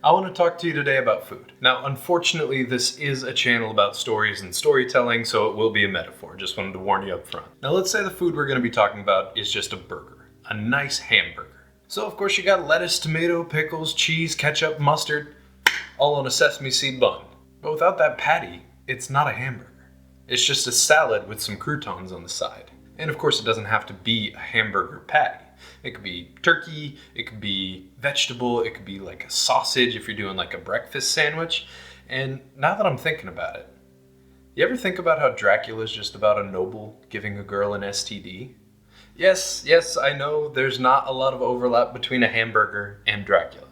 I want to talk to you today about food. Now, unfortunately, this is a channel about stories and storytelling, so it will be a metaphor. Just wanted to warn you up front. Now, let's say the food we're going to be talking about is just a burger, a nice hamburger. So, of course, you got lettuce, tomato, pickles, cheese, ketchup, mustard, all on a sesame seed bun. But without that patty, it's not a hamburger. It's just a salad with some croutons on the side. And of course, it doesn't have to be a hamburger patty. It could be turkey, it could be vegetable, it could be like a sausage if you're doing like a breakfast sandwich. And now that I'm thinking about it, you ever think about how Dracula is just about a noble giving a girl an STD? Yes, I know there's not a lot of overlap between a hamburger and Dracula.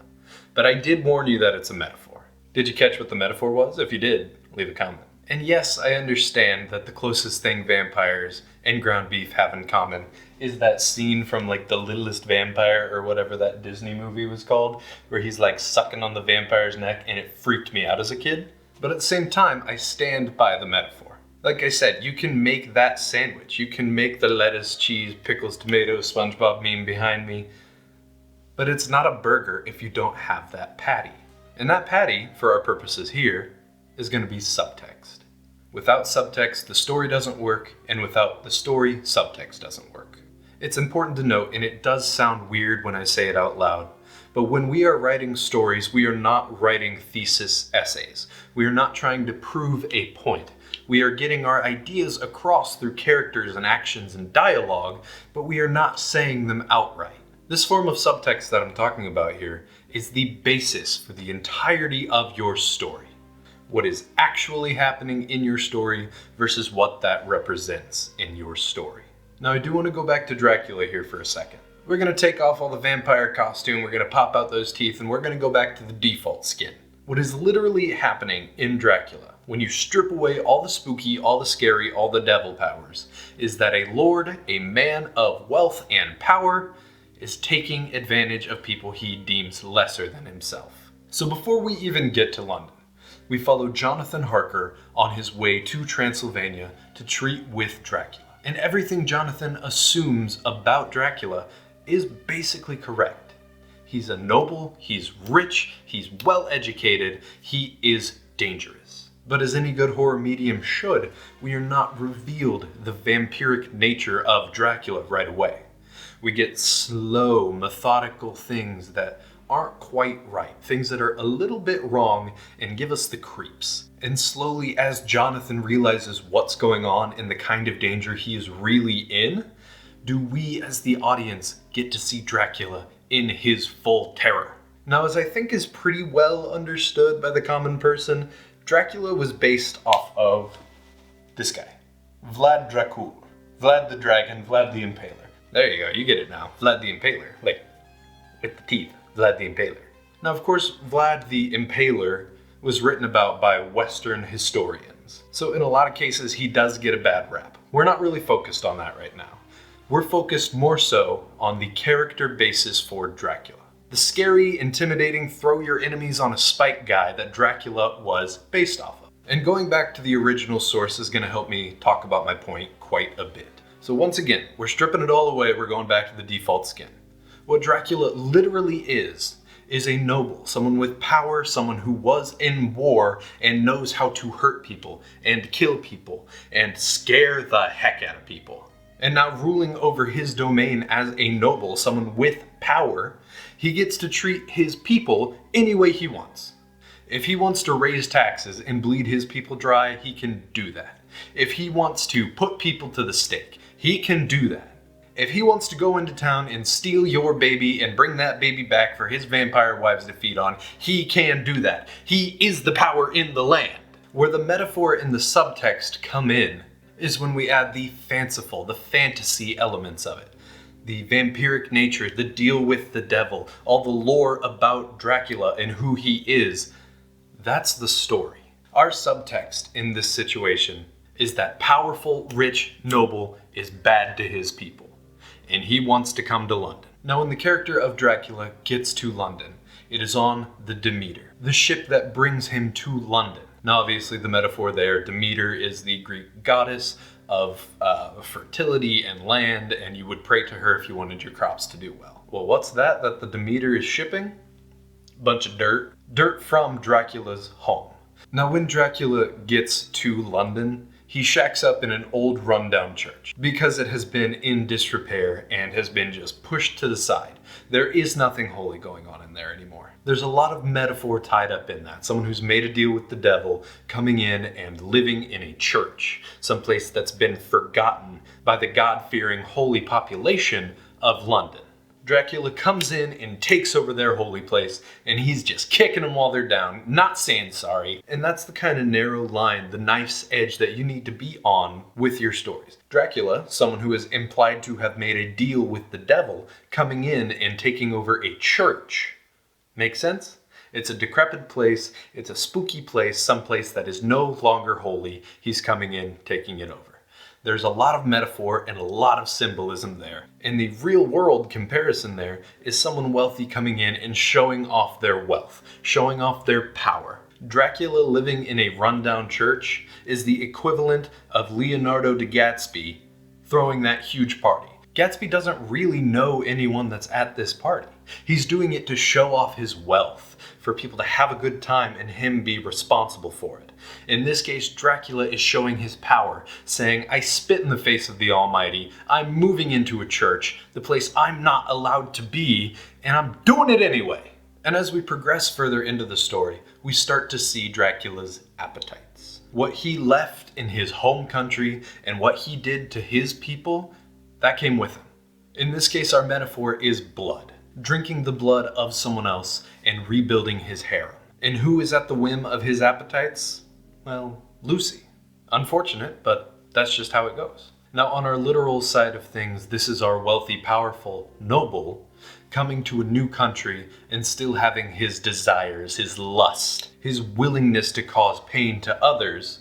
But I did warn you that it's a metaphor. Did you catch what the metaphor was? If you did, leave a comment. And yes, I understand that the closest thing vampires and ground beef have in common is that scene from like The Littlest Vampire or whatever that Disney movie was called, where he's like sucking on the vampire's neck, and it freaked me out as a kid. But at the same time, I stand by the metaphor. Like I said, you can make that sandwich. You can make the lettuce, cheese, pickles, tomatoes, SpongeBob meme behind me. But it's not a burger if you don't have that patty. And that patty, for our purposes here, is going to be subtext. Without subtext, the story doesn't work, and without the story, subtext doesn't work. It's important to note, and it does sound weird when I say it out loud, but when we are writing stories, we are not writing thesis essays. We are not trying to prove a point. We are getting our ideas across through characters and actions and dialogue, but we are not saying them outright. This form of subtext that I'm talking about here is the basis for the entirety of your story. What is actually happening in your story versus what that represents in your story. Now, I do want to go back to Dracula here for a second. We're going to take off all the vampire costume, we're going to pop out those teeth, and we're going to go back to the default skin. What is literally happening in Dracula, when you strip away all the spooky, all the scary, all the devil powers, is that a lord, a man of wealth and power, is taking advantage of people he deems lesser than himself. So before we even get to London, we follow Jonathan Harker on his way to Transylvania to treat with Dracula. And everything Jonathan assumes about Dracula is basically correct. He's a noble, he's rich, he's well educated, he is dangerous. But as any good horror medium should, we are not revealed the vampiric nature of Dracula right away. We get slow, methodical things that aren't quite right, things that are a little bit wrong and give us the creeps. And slowly, as Jonathan realizes what's going on and the kind of danger he is really in, do we as the audience get to see Dracula in his full terror. Now, as I think is pretty well understood by the common person, Dracula was based off of this guy, Vlad Dracul, Vlad the Dragon, Vlad the Impaler. There you go, you get it now, Vlad the Impaler, like with the teeth. Vlad the Impaler. Now, of course, Vlad the Impaler was written about by Western historians. So in a lot of cases, he does get a bad rap. We're not really focused on that right now. We're focused more so on the character basis for Dracula. The scary, intimidating, throw your enemies on a spike guy that Dracula was based off of. And going back to the original source is going to help me talk about my point quite a bit. So once again, we're stripping it all away. We're going back to the default skin. What Dracula literally is a noble, someone with power, someone who was in war and knows how to hurt people and kill people and scare the heck out of people. And now ruling over his domain as a noble, someone with power, he gets to treat his people any way he wants. If he wants to raise taxes and bleed his people dry, he can do that. If he wants to put people to the stake, he can do that. If he wants to go into town and steal your baby and bring that baby back for his vampire wives to feed on, he can do that. He is the power in the land. Where the metaphor and the subtext come in is when we add the fanciful, the fantasy elements of it. The vampiric nature, the deal with the devil, all the lore about Dracula and who he is. That's the story. Our subtext in this situation is that powerful, rich, noble is bad to his people. And he wants to come to London. Now, when the character of Dracula gets to London, it is on the Demeter, the ship that brings him to London. Now, obviously, the metaphor there, Demeter is the Greek goddess of fertility and land, and you would pray to her if you wanted your crops to do well. Well, what's that the Demeter is shipping? Bunch of dirt. Dirt from Dracula's home. Now when Dracula gets to London, he shacks up in an old rundown church because it has been in disrepair and has been just pushed to the side. There is nothing holy going on in there anymore. There's a lot of metaphor tied up in that. Someone who's made a deal with the devil, coming in and living in a church, someplace that's been forgotten by the God-fearing holy population of London. Dracula comes in and takes over their holy place, and he's just kicking them while they're down, not saying sorry. And that's the kind of narrow line, the knife's edge that you need to be on with your stories. Dracula, someone who is implied to have made a deal with the devil, coming in and taking over a church. Make sense? It's a decrepit place, it's a spooky place, someplace that is no longer holy. He's coming in, taking it over. There's a lot of metaphor and a lot of symbolism there. And the real world comparison there is someone wealthy coming in and showing off their wealth, showing off their power. Dracula living in a rundown church is the equivalent of Leonardo da Gatsby throwing that huge party. Gatsby doesn't really know anyone that's at this party. He's doing it to show off his wealth, for people to have a good time and him be responsible for it. In this case, Dracula is showing his power, saying, I spit in the face of the Almighty, I'm moving into a church, the place I'm not allowed to be, and I'm doing it anyway. And as we progress further into the story, we start to see Dracula's appetites. What he left in his home country and what he did to his people, that came with him. In this case, our metaphor is blood. Drinking the blood of someone else and rebuilding his harem. And who is at the whim of his appetites? Well, Lucy. Unfortunate, but that's just how it goes. Now on our literal side of things, this is our wealthy, powerful noble coming to a new country and still having his desires, his lust, his willingness to cause pain to others.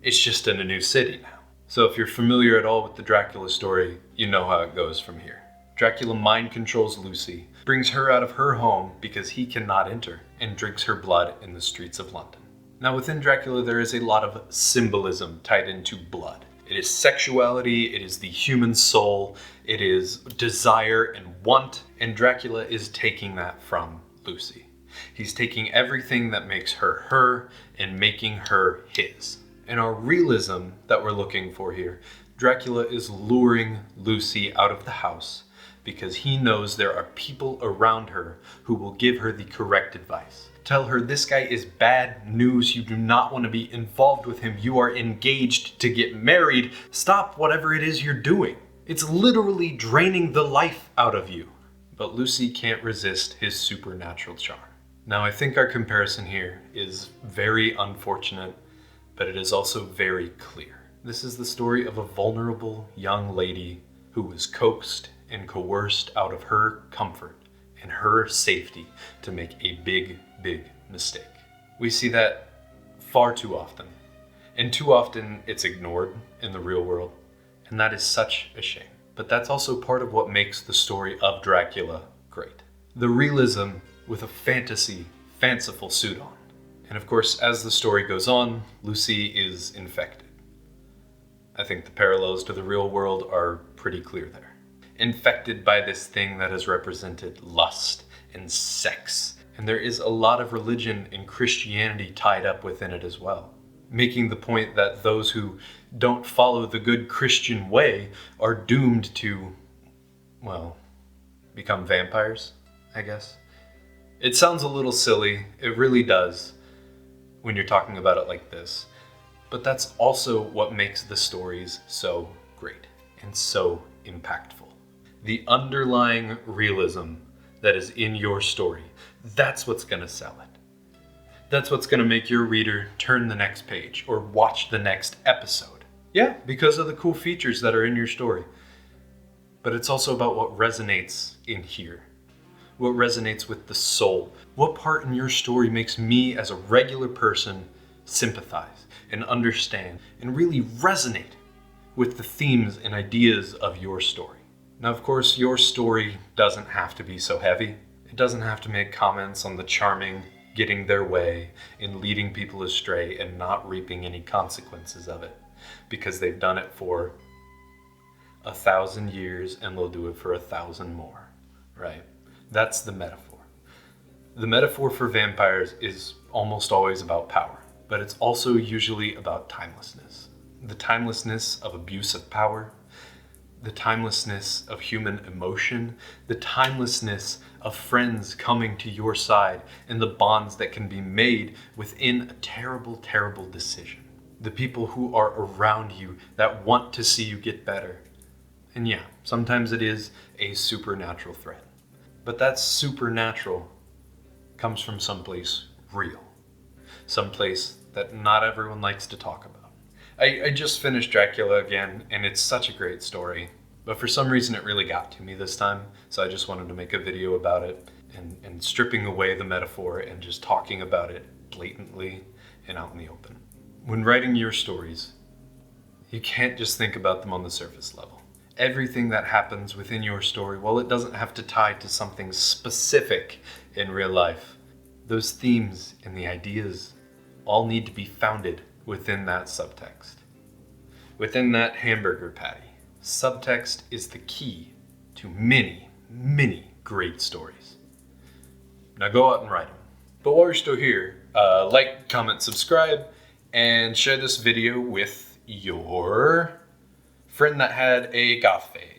It's just in a new city now. So if you're familiar at all with the Dracula story, you know how it goes from here. Dracula mind controls Lucy, brings her out of her home because he cannot enter, and drinks her blood in the streets of London. Now within Dracula there is a lot of symbolism tied into blood. It is sexuality, it is the human soul, it is desire and want, and Dracula is taking that from Lucy. He's taking everything that makes her her and making her his. And our realism that we're looking for here, Dracula is luring Lucy out of the house because he knows there are people around her who will give her the correct advice. Tell her this guy is bad news, you do not want to be involved with him, you are engaged to get married, stop whatever it is you're doing. It's literally draining the life out of you. But Lucy can't resist his supernatural charm. Now I think our comparison here is very unfortunate, but it is also very clear. This is the story of a vulnerable young lady who was coaxed and coerced out of her comfort and her safety to make a big, big mistake. We see that far too often, and too often it's ignored in the real world, and that is such a shame. But that's also part of what makes the story of Dracula great. The realism with a fantasy, fanciful suit on. And of course, as the story goes on, Lucy is infected. I think the parallels to the real world are pretty clear there. Infected by this thing that has represented lust and sex. And there is a lot of religion and Christianity tied up within it as well. Making the point that those who don't follow the good Christian way are doomed to, well, become vampires, I guess. It sounds a little silly, it really does, when you're talking about it like this. But that's also what makes the stories so great and so impactful. The underlying realism that is in your story, that's what's gonna sell it. That's what's gonna make your reader turn the next page or watch the next episode. Yeah, because of the cool features that are in your story. But it's also about what resonates in here. What resonates with the soul. What part in your story makes me as a regular person sympathize and understand and really resonate with the themes and ideas of your story. Now, of course, your story doesn't have to be so heavy. It doesn't have to make comments on the charming getting their way and leading people astray and not reaping any consequences of it because they've done it for 1,000 years and they'll do it for 1,000 more, right? That's the metaphor. The metaphor for vampires is almost always about power, but it's also usually about timelessness. The timelessness of abuse of power, the timelessness of human emotion, the timelessness of friends coming to your side, and the bonds that can be made within a terrible, terrible decision. The people who are around you that want to see you get better. And yeah, sometimes it is a supernatural threat. But that supernatural comes from someplace real. Someplace that not everyone likes to talk about. I just finished Dracula again, and it's such a great story. But for some reason it really got to me this time, so I just wanted to make a video about it and stripping away the metaphor and just talking about it blatantly and out in the open. When writing your stories, you can't just think about them on the surface level. Everything that happens within your story, well, it doesn't have to tie to something specific in real life. Those themes and the ideas all need to be founded within that subtext. Within that hamburger patty. Subtext is the key to many, many great stories. Now go out and write them. But while you're still here, like, comment, subscribe, and share this video with your friend that had a goth phase.